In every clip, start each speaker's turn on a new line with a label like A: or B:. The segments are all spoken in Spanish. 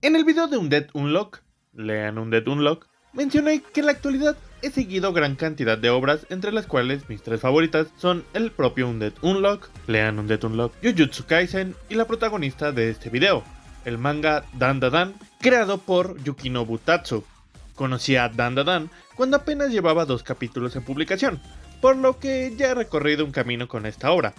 A: En el video de Undead Unlock, lean Undead Unlock, mencioné que en la actualidad he seguido gran cantidad de obras, entre las cuales mis tres favoritas son el propio Undead Unlock, lean Undead Unlock, Jujutsu Kaisen y la protagonista de este video, el manga Dandadan, creado por Yukinobu Tatsu. Conocí a Dandadan cuando apenas llevaba 2 capítulos en publicación, por lo que ya he recorrido un camino con esta obra.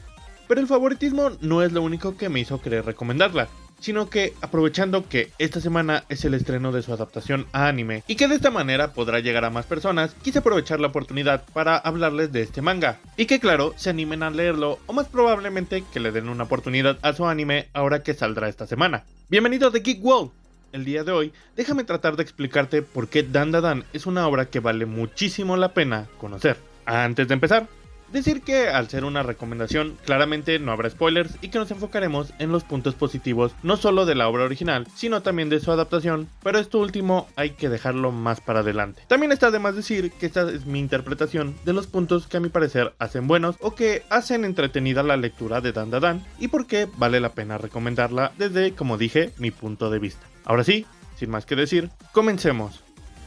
A: Pero el favoritismo no es lo único que me hizo querer recomendarla, sino que aprovechando que esta semana es el estreno de su adaptación a anime y que de esta manera podrá llegar a más personas, quise aprovechar la oportunidad para hablarles de este manga y que claro, se animen a leerlo o más probablemente que le den una oportunidad a su anime ahora que saldrá esta semana. Bienvenido a The Geek World. El día de hoy, déjame tratar de explicarte por qué Dandadan es una obra que vale muchísimo la pena conocer. Antes de empezar, decir que al ser una recomendación, claramente no habrá spoilers y que nos enfocaremos en los puntos positivos no solo de la obra original, sino también de su adaptación, pero esto último hay que dejarlo más para adelante. También está de más decir que esta es mi interpretación de los puntos que a mi parecer hacen buenos o que hacen entretenida la lectura de Dandadan y por qué vale la pena recomendarla desde, como dije, mi punto de vista. Ahora sí, sin más que decir, comencemos.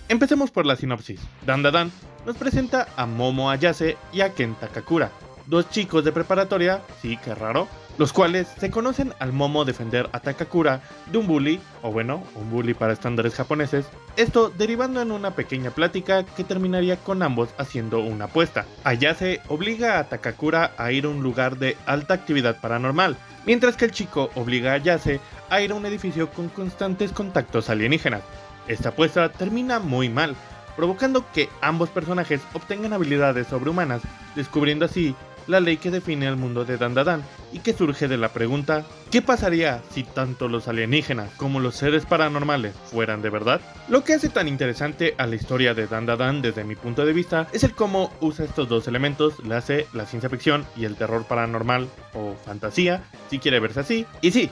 A: Empecemos por la sinopsis. Dandadan nos presenta a Momo Ayase y a Ken Takakura, 2 chicos de preparatoria, sí, qué raro, los cuales se conocen al Momo defender a Takakura de un bully, o bueno, un bully para estándares japoneses, esto derivando en una pequeña plática que terminaría con ambos haciendo una apuesta. Ayase obliga a Takakura a ir a un lugar de alta actividad paranormal, mientras que el chico obliga a Ayase a ir a un edificio con constantes contactos alienígenas. Esta apuesta termina muy mal, provocando que ambos personajes obtengan habilidades sobrehumanas, descubriendo así la ley que define el mundo de Dandadan y que surge de la pregunta: ¿qué pasaría si tanto los alienígenas como los seres paranormales fueran de verdad? Lo que hace tan interesante a la historia de Dandadan desde mi punto de vista es el cómo usa estos dos elementos, la ciencia ficción y el terror paranormal o fantasía, si quiere verse así, y sí,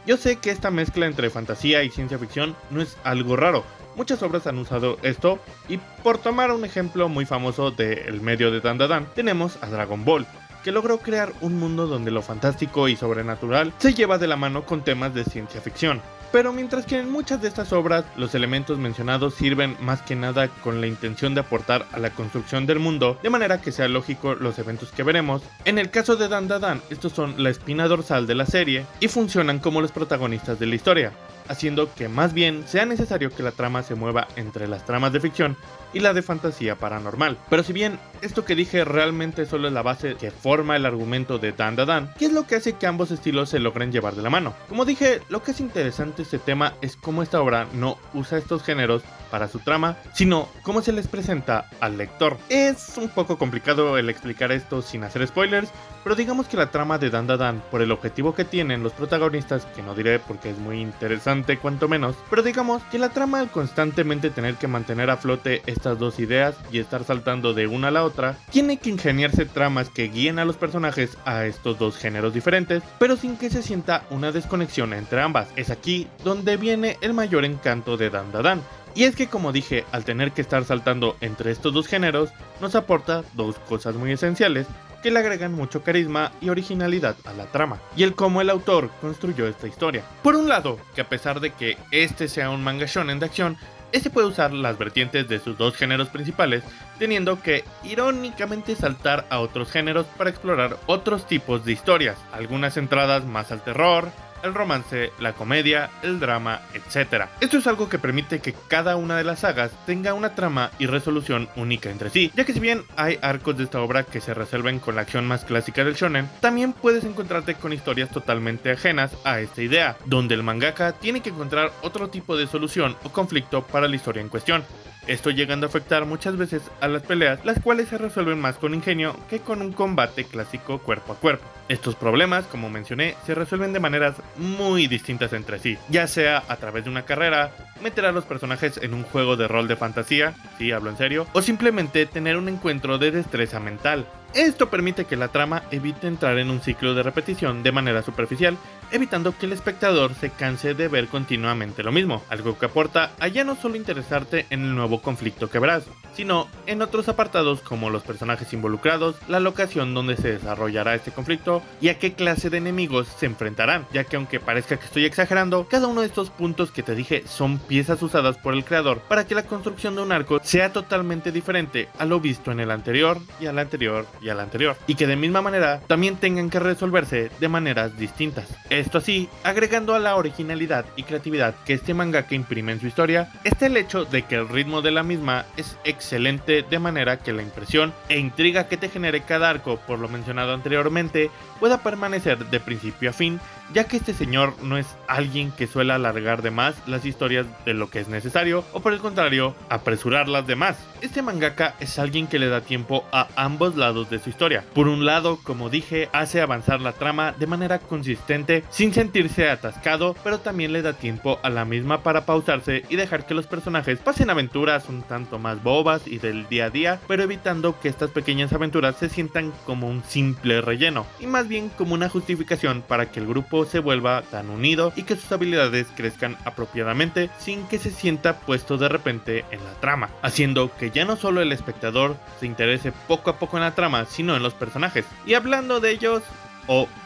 A: yo sé que esta mezcla entre fantasía y ciencia ficción no es algo raro. Muchas obras han usado esto y por tomar un ejemplo muy famoso del medio de Dandadan, tenemos a Dragon Ball, que logró crear un mundo donde lo fantástico y sobrenatural se lleva de la mano con temas de ciencia ficción. Pero mientras que en muchas de estas obras los elementos mencionados sirven más que nada con la intención de aportar a la construcción del mundo de manera que sea lógico los eventos que veremos, en el caso de Dandadan estos son la espina dorsal de la serie y funcionan como los protagonistas de la historia, haciendo que más bien sea necesario que la trama se mueva entre las tramas de ficción y la de fantasía paranormal. Pero si bien esto que dije realmente solo es la base que forma el argumento de Dandadan, ¿qué es lo que hace que ambos estilos se logren llevar de la mano? Como dije, lo que es interesante de este tema es cómo esta obra no usa estos géneros para su trama, sino cómo se les presenta al lector. Es un poco complicado el explicar esto sin hacer spoilers, pero digamos que la trama de Dandadan, por el objetivo que tienen los protagonistas, que no diré porque es muy interesante cuanto menos, pero digamos que la trama al constantemente tener que mantener a flote estas dos ideas y estar saltando de una a la otra, tiene que ingeniarse tramas que guíen a los personajes a estos dos géneros diferentes, pero sin que se sienta una desconexión entre ambas. Es aquí donde viene el mayor encanto de Dandadan. Y es que, como dije, al tener que estar saltando entre estos dos géneros, nos aporta 2 cosas muy esenciales que le agregan mucho carisma y originalidad a la trama, y el cómo el autor construyó esta historia. Por un lado, que a pesar de que este sea un manga shonen de acción, este puede usar las vertientes de sus 2 géneros principales, teniendo que irónicamente saltar a otros géneros para explorar otros tipos de historias, algunas centradas más al terror, el romance, la comedia, el drama, etc. Esto es algo que permite que cada una de las sagas tenga una trama y resolución única entre sí, ya que si bien hay arcos de esta obra que se resuelven con la acción más clásica del shonen, también puedes encontrarte con historias totalmente ajenas a esta idea, donde el mangaka tiene que encontrar otro tipo de solución o conflicto para la historia en cuestión. Esto llegando a afectar muchas veces a las peleas, las cuales se resuelven más con ingenio que con un combate clásico cuerpo a cuerpo. Estos problemas, como mencioné, se resuelven de maneras muy distintas entre sí, ya sea a través de una carrera, meter a los personajes en un juego de rol de fantasía, sí, hablo en serio, o simplemente tener un encuentro de destreza mental. Esto permite que la trama evite entrar en un ciclo de repetición de manera superficial, evitando que el espectador se canse de ver continuamente lo mismo, algo que aporta a ya no solo interesarte en el nuevo conflicto que verás, sino en otros apartados como los personajes involucrados, la locación donde se desarrollará este conflicto y a qué clase de enemigos se enfrentarán, ya que aunque parezca que estoy exagerando, cada uno de estos puntos que te dije son piezas usadas por el creador para que la construcción de un arco sea totalmente diferente a lo visto en el anterior y al anterior y al anterior, y que de misma manera también tengan que resolverse de maneras distintas. Esto así, agregando a la originalidad y creatividad que este mangaka imprime en su historia, está el hecho de que el ritmo de la misma es excelente, de manera que la impresión e intriga que te genere cada arco, por lo mencionado anteriormente, pueda permanecer de principio a fin, ya que este señor no es alguien que suele alargar de más las historias de lo que es necesario, o por el contrario, apresurarlas de más. Este mangaka es alguien que le da tiempo a ambos lados de su historia. Por un lado, como dije, hace avanzar la trama de manera consistente, sin sentirse atascado, pero también le da tiempo a la misma para pausarse y dejar que los personajes pasen aventuras un tanto más bobas y del día a día, pero evitando que estas pequeñas aventuras se sientan como un simple relleno, y más bien como una justificación para que el grupo se vuelva tan unido y que sus habilidades crezcan apropiadamente sin que se sienta puesto de repente en la trama, haciendo que ya no solo el espectador se interese poco a poco en la trama, sino en los personajes. Y hablando de ellos,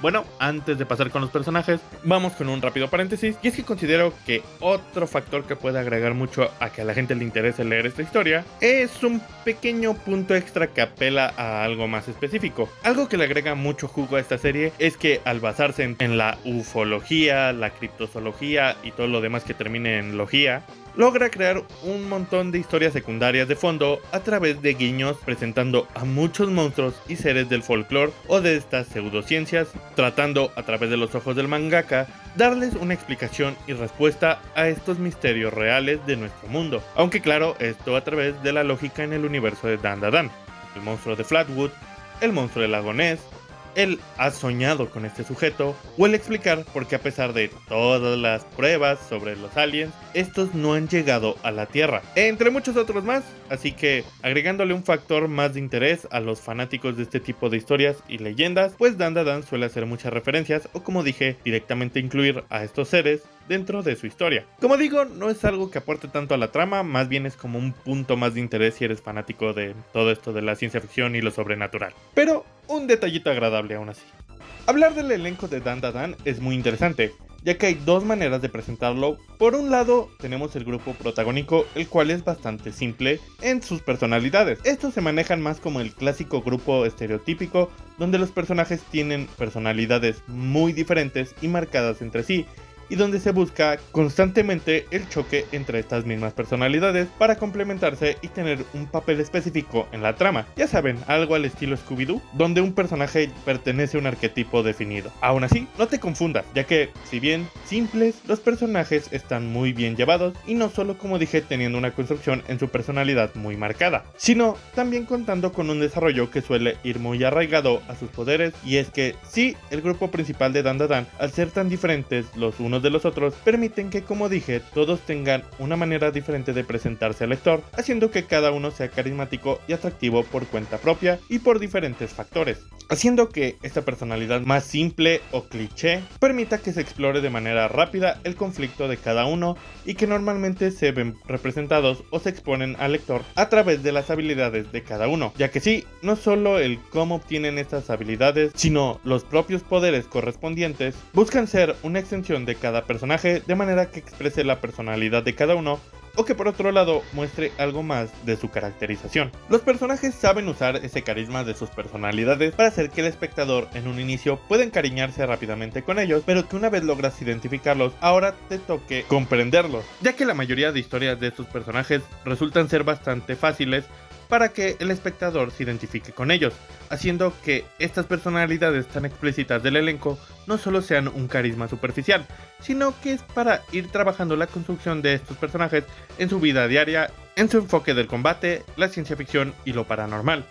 A: bueno, antes de pasar con los personajes, vamos con un rápido paréntesis, y es que considero que otro factor que puede agregar mucho a que a la gente le interese leer esta historia es un pequeño punto extra que apela a algo más específico. Algo que le agrega mucho jugo a esta serie es que al basarse en la ufología, la criptozoología y todo lo demás que termine en logía, logra crear un montón de historias secundarias de fondo a través de guiños presentando a muchos monstruos y seres del folclore o de estas pseudociencias, tratando a través de los ojos del mangaka darles una explicación y respuesta a estos misterios reales de nuestro mundo. Aunque claro, esto a través de la lógica en el universo de Dandadan, el monstruo de Flatwood, el monstruo del lago Ness, el "has soñado con este sujeto", o el explicar por qué a pesar de todas las pruebas sobre los aliens, estos no han llegado a la Tierra, entre muchos otros más. Así que, agregándole un factor más de interés a los fanáticos de este tipo de historias y leyendas, pues Dandadan suele hacer muchas referencias, o como dije, directamente incluir a estos seres dentro de su historia. Como digo, no es algo que aporte tanto a la trama, más bien es como un punto más de interés si eres fanático de todo esto de la ciencia ficción y lo sobrenatural. Pero un detallito agradable aún así. Hablar del elenco de Dandadan es muy interesante, ya que hay dos maneras de presentarlo. Por un lado, tenemos el grupo protagónico, el cual es bastante simple en sus personalidades. Estos se manejan más como el clásico grupo estereotípico, donde los personajes tienen personalidades muy diferentes y marcadas entre sí, y donde se busca constantemente el choque entre estas mismas personalidades para complementarse y tener un papel específico en la trama. Ya saben, algo al estilo Scooby-Doo, donde un personaje pertenece a un arquetipo definido. Aún así, no te confundas, ya que, si bien simples, los personajes están muy bien llevados, y no solo, como dije, teniendo una construcción en su personalidad muy marcada, sino también contando con un desarrollo que suele ir muy arraigado a sus poderes. Y es que sí, el grupo principal de Dandadan, al ser tan diferentes los unos de los otros, permiten que, como dije, todos tengan una manera diferente de presentarse al lector, haciendo que cada uno sea carismático y atractivo por cuenta propia y por diferentes factores, haciendo que esta personalidad más simple o cliché permita que se explore de manera rápida el conflicto de cada uno, y que normalmente se ven representados o se exponen al lector a través de las habilidades de cada uno, ya que sí, no solo el cómo obtienen estas habilidades, sino los propios poderes correspondientes buscan ser una extensión de cada personaje, de manera que exprese la personalidad de cada uno, o que por otro lado muestre algo más de su caracterización. Los personajes saben usar ese carisma de sus personalidades para hacer que el espectador en un inicio pueda encariñarse rápidamente con ellos, pero que una vez logras identificarlos, ahora te toque comprenderlos, ya que la mayoría de historias de estos personajes resultan ser bastante fáciles para que el espectador se identifique con ellos, haciendo que estas personalidades tan explícitas del elenco no solo sean un carisma superficial, sino que es para ir trabajando la construcción de estos personajes en su vida diaria, en su enfoque del combate, la ciencia ficción y lo paranormal.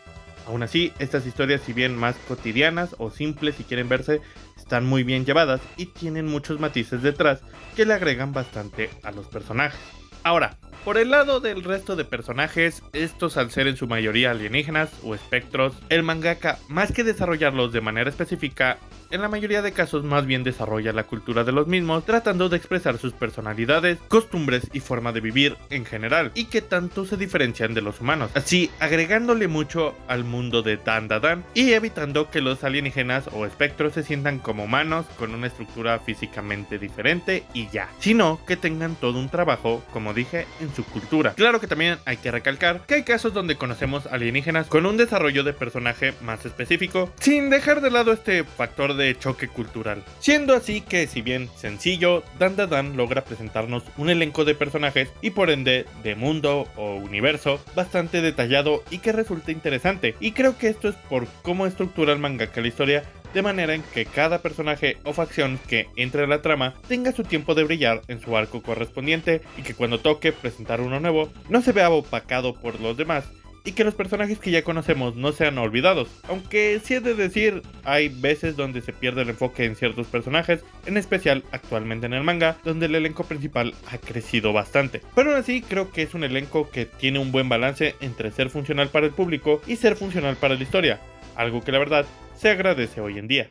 A: Aún así, estas historias, si bien más cotidianas o simples si quieren verse, están muy bien llevadas y tienen muchos matices detrás que le agregan bastante a los personajes. Ahora, por el lado del resto de personajes, estos al ser en su mayoría alienígenas o espectros, el mangaka, más que desarrollarlos de manera específica, en la mayoría de casos más bien desarrolla la cultura de los mismos, tratando de expresar sus personalidades, costumbres y forma de vivir en general, y que tanto se diferencian de los humanos, así agregándole mucho al mundo de Dandadan y evitando que los alienígenas o espectros se sientan como humanos con una estructura físicamente diferente y ya, sino que tengan todo un trabajo, como dije, en su cultura. Claro que también hay que recalcar que hay casos donde conocemos alienígenas con un desarrollo de personaje más específico, sin dejar de lado este factor de choque cultural. Siendo así que, si bien sencillo, Dandadan logra presentarnos un elenco de personajes y por ende de mundo o universo bastante detallado y que resulta interesante, y creo que esto es por cómo estructura el mangaka la historia, de manera en que cada personaje o facción que entre a la trama tenga su tiempo de brillar en su arco correspondiente y que cuando toque presentar uno nuevo no se vea opacado por los demás, y que los personajes que ya conocemos no sean olvidados, aunque sí he de decir, hay veces donde se pierde el enfoque en ciertos personajes, en especial actualmente en el manga, donde el elenco principal ha crecido bastante. Pero aún así creo que es un elenco que tiene un buen balance entre ser funcional para el público y ser funcional para la historia, algo que la verdad se agradece hoy en día.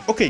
A: Ok,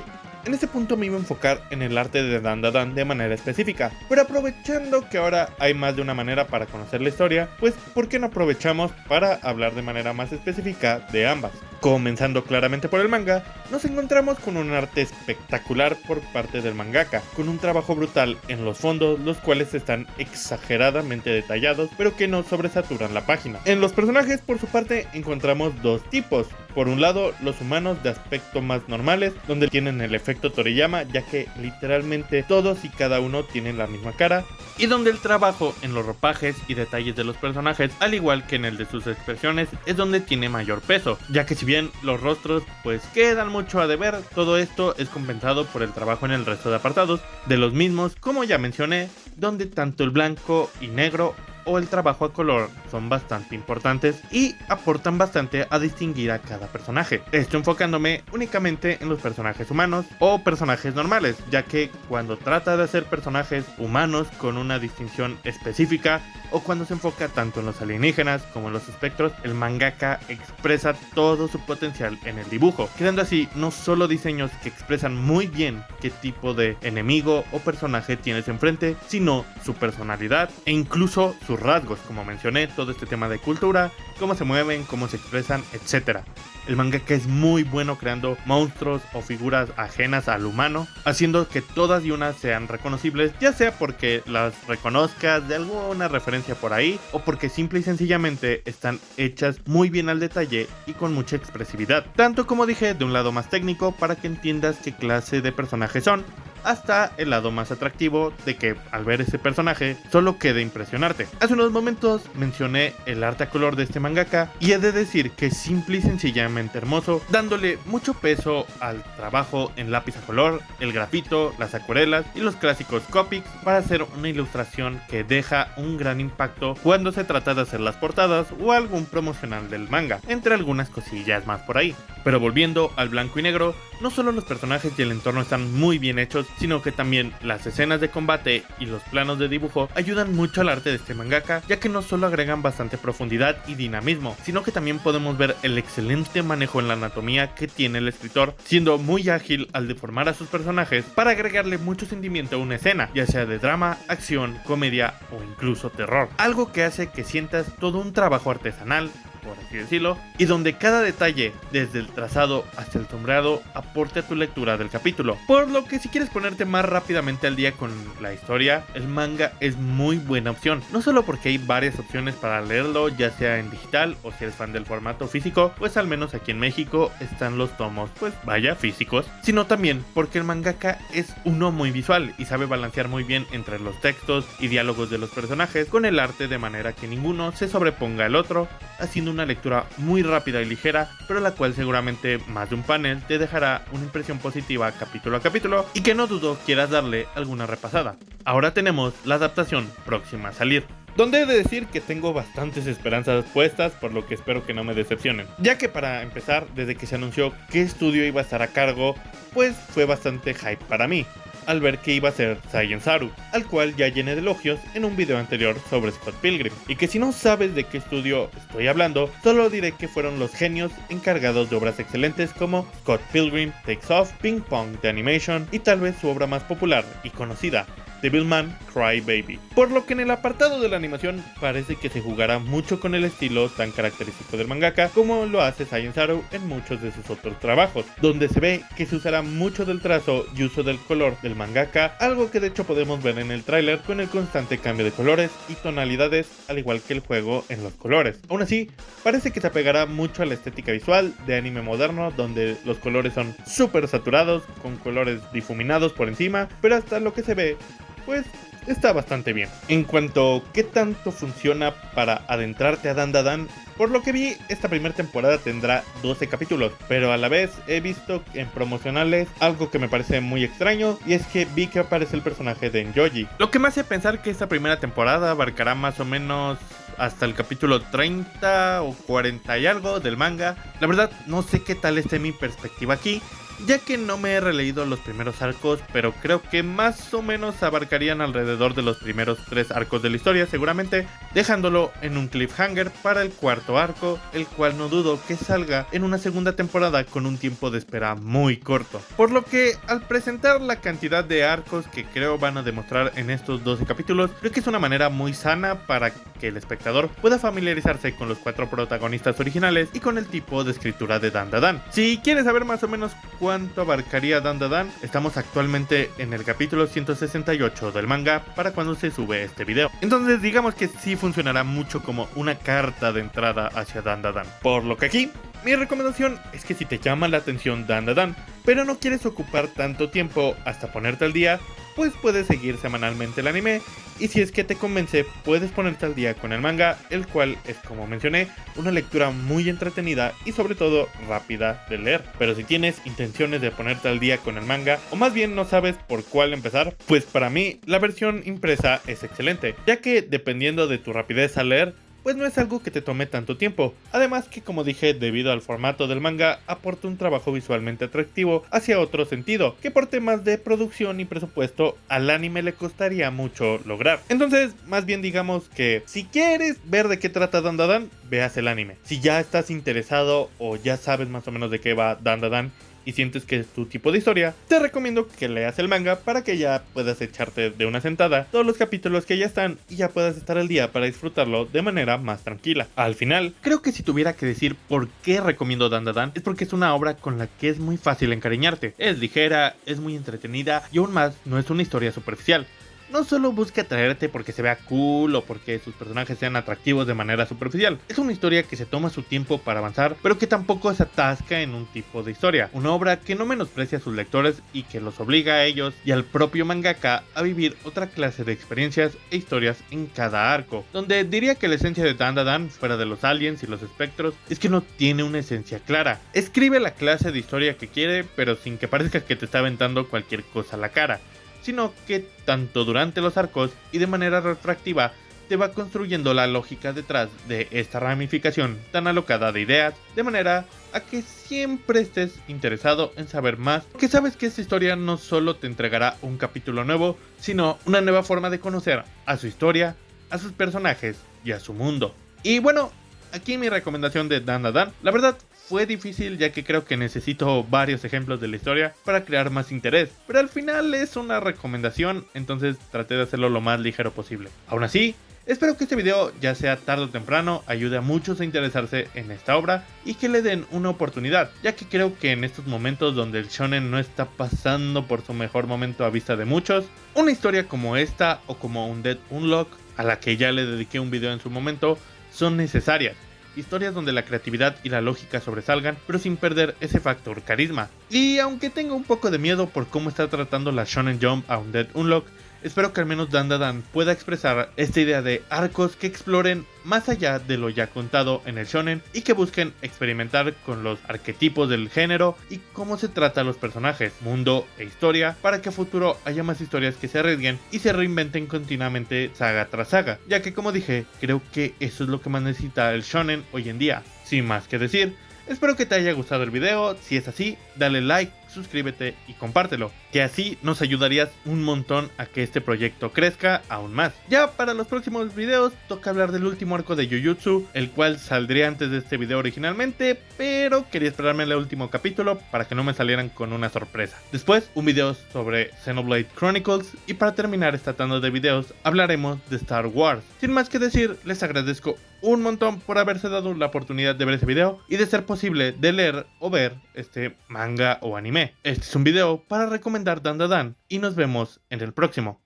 A: en este punto me iba a enfocar en el arte de Dandadan de manera específica, pero aprovechando que ahora hay más de una manera para conocer la historia, pues ¿por qué no aprovechamos para hablar de manera más específica de ambas? Comenzando claramente por el manga, nos encontramos con un arte espectacular por parte del mangaka, con un trabajo brutal en los fondos, los cuales están exageradamente detallados, pero que no sobresaturan la página. En los personajes, por su parte, encontramos dos tipos. Por un lado, los humanos de aspecto más normales, donde tienen el efecto Toriyama, ya que literalmente todos y cada uno tienen la misma cara, y donde el trabajo en los ropajes y detalles de los personajes, al igual que en el de sus expresiones, es donde tiene mayor peso, ya que si bien los rostros pues quedan mucho a deber, todo esto es compensado por el trabajo en el resto de apartados de los mismos, como ya mencioné, donde tanto el blanco y negro o el trabajo a color son bastante importantes y aportan bastante a distinguir a cada personaje. Esto enfocándome únicamente en los personajes humanos o personajes normales, ya que cuando trata de hacer personajes humanos con una distinción específica o cuando se enfoca tanto en los alienígenas como en los espectros, el mangaka expresa todo su potencial en el dibujo, creando así no solo diseños que expresan muy bien qué tipo de enemigo o personaje tienes enfrente, sino su personalidad e incluso sus rasgos, como mencioné, todo este tema de cultura, cómo se mueven, cómo se expresan, etc. El mangaka es muy bueno creando monstruos o figuras ajenas al humano, haciendo que todas y unas sean reconocibles, ya sea porque las reconozcas de alguna referencia por ahí, o porque simple y sencillamente están hechas muy bien al detalle y con mucha expresividad. Tanto como dije, de un lado más técnico para que entiendas qué clase de personajes son, hasta el lado más atractivo de que al ver ese personaje solo quede impresionarte. Hace unos momentos mencioné el arte a color de este mangaka y he de decir que es simple y sencillamente hermoso, dándole mucho peso al trabajo en lápiz a color, el grafito, las acuarelas y los clásicos Copics para hacer una ilustración que deja un gran impacto cuando se trata de hacer las portadas o algún promocional del manga, entre algunas cosillas más por ahí. Pero volviendo al blanco y negro, no solo los personajes y el entorno están muy bien hechos, sino que también las escenas de combate y los planos de dibujo ayudan mucho al arte de este mangaka, ya que no solo agregan bastante profundidad y dinamismo, sino que también podemos ver el excelente manejo en la anatomía que tiene el escritor, siendo muy ágil al deformar a sus personajes para agregarle mucho sentimiento a una escena, ya sea de drama, acción, comedia o incluso terror, algo que hace que sientas todo un trabajo artesanal, por así decirlo, y donde cada detalle, desde el trazado hasta el sombreado, aporte a tu lectura del capítulo. Por lo que si quieres ponerte más rápidamente al día con la historia, el manga es muy buena opción, no solo porque hay varias opciones para leerlo, ya sea en digital o si eres fan del formato físico, pues al menos aquí en México están los tomos, pues vaya, físicos, sino también porque el mangaka es uno muy visual y sabe balancear muy bien entre los textos y diálogos de los personajes con el arte de manera que ninguno se sobreponga al otro, haciendo una lectura muy rápida y ligera, pero la cual seguramente más de un panel te dejará una impresión positiva capítulo a capítulo y que no dudo quieras darle alguna repasada. Ahora tenemos la adaptación próxima a salir, donde he de decir que tengo bastantes esperanzas puestas, por lo que espero que no me decepcionen, ya que para empezar, desde que se anunció qué estudio iba a estar a cargo, pues fue bastante hype para mí. al ver que iba a ser Saiyan Saru, al cual ya llené de elogios en un video anterior sobre Scott Pilgrim, y que si no sabes de qué estudio estoy hablando, solo diré que fueron los genios encargados de obras excelentes como Scott Pilgrim Takes Off, Ping Pong The Animation y tal vez su obra más popular y conocida, Devilman Crybaby. Por lo que en el apartado de la animación parece que se jugará mucho con el estilo tan característico del mangaka como lo hace Saiyan Saru en muchos de sus otros trabajos, donde se ve que se usará mucho del trazo y uso del color del mangaka, algo que de hecho podemos ver en el tráiler con el constante cambio de colores y tonalidades, al igual que el juego en los colores. Aún así, parece que se apegará mucho a la estética visual de anime moderno, donde los colores son súper saturados, con colores difuminados por encima, pero hasta lo que se ve, pues está bastante bien. En cuanto a qué tanto funciona para adentrarte a Dandadan, por lo que vi, esta primera temporada tendrá 12 capítulos, pero a la vez he visto en promocionales algo que me parece muy extraño, y es que vi que aparece el personaje de Enjoji, lo que me hace pensar que esta primera temporada abarcará más o menos hasta el capítulo 30 o 40 y algo del manga. La verdad no sé qué tal esté mi perspectiva aquí, ya que no me he releído los primeros arcos, pero creo que más o menos abarcarían alrededor de los primeros 3 arcos de la historia seguramente, dejándolo en un cliffhanger para el cuarto arco, el cual no dudo que salga en una segunda temporada con un tiempo de espera muy corto. Por lo que al presentar la cantidad de arcos que creo van a demostrar en estos 12 capítulos, creo que es una manera muy sana para que el espectador pueda familiarizarse con los 4 protagonistas originales y con el tipo de escritura de Dandadan. Si quieres saber más o menos cuánto abarcaría Dandadan, estamos actualmente en el capítulo 168 del manga para cuando se sube este video. Entonces digamos que sí funcionará mucho como una carta de entrada hacia Dandadan. Por lo que aquí, mi recomendación es que si te llama la atención Dandadan, pero no quieres ocupar tanto tiempo hasta ponerte al día, pues puedes seguir semanalmente el anime, y si es que te convence, puedes ponerte al día con el manga, el cual es, como mencioné, una lectura muy entretenida y sobre todo rápida de leer. Pero si tienes intenciones de ponerte al día con el manga, o más bien no sabes por cuál empezar, pues para mí la versión impresa es excelente, ya que dependiendo de tu rapidez al leer, pues no es algo que te tome tanto tiempo. Además que, como dije, debido al formato del manga, aporta un trabajo visualmente atractivo hacia otro sentido, que por temas de producción y presupuesto al anime le costaría mucho lograr. Entonces, más bien digamos que si quieres ver de qué trata Dandadan, veas el anime. Si ya estás interesado o ya sabes más o menos de qué va Dandadan y sientes que es tu tipo de historia, te recomiendo que leas el manga para que ya puedas echarte de una sentada todos los capítulos que ya están y ya puedas estar al día para disfrutarlo de manera más tranquila. Al final, creo que si tuviera que decir por qué recomiendo Dandadan, es porque es una obra con la que es muy fácil encariñarte. Es ligera, es muy entretenida y aún más no es una historia superficial. No solo busca atraerte porque se vea cool o porque sus personajes sean atractivos de manera superficial. Es una historia que se toma su tiempo para avanzar, pero que tampoco se atasca en un tipo de historia. Una obra que no menosprecia a sus lectores y que los obliga a ellos y al propio mangaka a vivir otra clase de experiencias e historias en cada arco. Donde diría que la esencia de Dandadan, fuera de los aliens y los espectros, es que no tiene una esencia clara. Escribe la clase de historia que quiere, pero sin que parezca que te está aventando cualquier cosa a la cara, sino que tanto durante los arcos y de manera retroactiva te va construyendo la lógica detrás de esta ramificación tan alocada de ideas, de manera a que siempre estés interesado en saber más, porque sabes que esta historia no solo te entregará un capítulo nuevo, sino una nueva forma de conocer a su historia, a sus personajes y a su mundo. Y bueno, aquí mi recomendación de Dandadan, la verdad fue difícil ya que creo que necesito varios ejemplos de la historia para crear más interés, pero al final es una recomendación, entonces traté de hacerlo lo más ligero posible. Aún así, espero que este video, ya sea tarde o temprano, ayude a muchos a interesarse en esta obra y que le den una oportunidad, ya que creo que en estos momentos donde el shonen no está pasando por su mejor momento a vista de muchos, una historia como esta o como Undead Unlock, a la que ya le dediqué un video en su momento, son necesarias. Historias donde la creatividad y la lógica sobresalgan, pero sin perder ese factor carisma. Y aunque tengo un poco de miedo por cómo está tratando la Shonen Jump a Undead Unlock, espero que al menos Dandadan pueda expresar esta idea de arcos que exploren más allá de lo ya contado en el shonen y que busquen experimentar con los arquetipos del género y cómo se trata a los personajes, mundo e historia, para que a futuro haya más historias que se arriesguen y se reinventen continuamente saga tras saga, ya que, como dije, creo que eso es lo que más necesita el shonen hoy en día. Sin más que decir, espero que te haya gustado el video. Si es así, dale like, suscríbete y compártelo, que así nos ayudarías un montón a que este proyecto crezca aún más. Ya para los próximos videos toca hablar del último arco de Jujutsu, el cual saldría antes de este video originalmente, pero quería esperarme al último capítulo para que no me salieran con una sorpresa. Después un video sobre Xenoblade Chronicles y para terminar esta tanda de videos hablaremos de Star Wars. Sin más que decir, les agradezco un montón por haberse dado la oportunidad de ver este video y de ser posible de leer o ver este manga o anime. Este es un video para recomendar Dan Da Dan y nos vemos en el próximo.